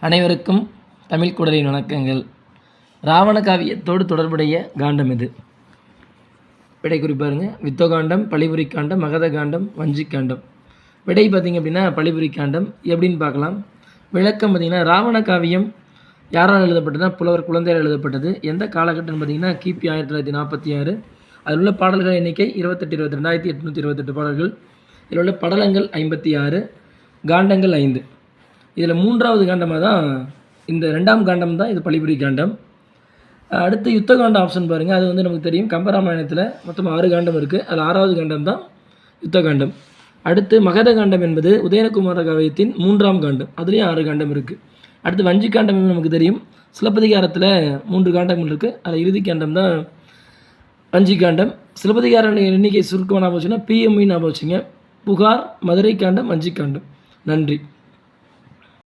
அனைவருக்கும் தமிழ் குடலின் வணக்கங்கள். ராவண காவியத்தோடு தொடர்புடைய காண்டம் இது. விடை குறிப்பாருங்க. வித்தோகாண்டம், பழிபுரி காண்டம், மகத காண்டம், வஞ்சி காண்டம். விடை பார்த்திங்க அப்படின்னா பழிபுரி காண்டம். எப்படின்னு பார்க்கலாம். விளக்கம் பார்த்திங்கன்னா, ராவண காவியம் யாரால் எழுதப்பட்டதுன்னா புலவர் குழந்தையால் எழுதப்பட்டது. எந்த காலகட்டம்னு பார்த்திங்கன்னா கிபி 1946. அதில் உள்ள பாடல்கள் எண்ணிக்கை 2828 பாடல்கள். இதில் உள்ள படலங்கள் 56, காண்டங்கள் 5. இதில் 3வது காண்டமாக தான் இந்த 2ஆம் காண்டம் தான் இது பழிபுரி காண்டம். அடுத்து யுத்த காண்டம் ஆப்ஷன் பாருங்கள். அது வந்து நமக்கு தெரியும், கம்பராமாயணத்தில் மொத்தம் 6 காண்டம் இருக்குது. அதில் 6வது காண்டம் தான் யுத்த காண்டம். அடுத்து மகத காண்டம் என்பது உதயகுமார காவியத்தின் 3ஆம் காண்டம். அதுலேயும் 6 காண்டம் இருக்குது. அடுத்து வஞ்சி காண்டம் நமக்கு தெரியும், சிலப்பதிகாரத்தில் 3 காண்டங்கள் இருக்குது. அதில் இறுதி காண்டம் தான் வஞ்சி காண்டம். சிலப்பதிகார எண்ணிக்கை சுருக்கமாக ஞாபகம் வச்சுன்னா பிஎம்இ ஞாபகம் வச்சுங்க. புகார், மதுரை காண்டம், வஞ்சி காண்டம். நன்றி.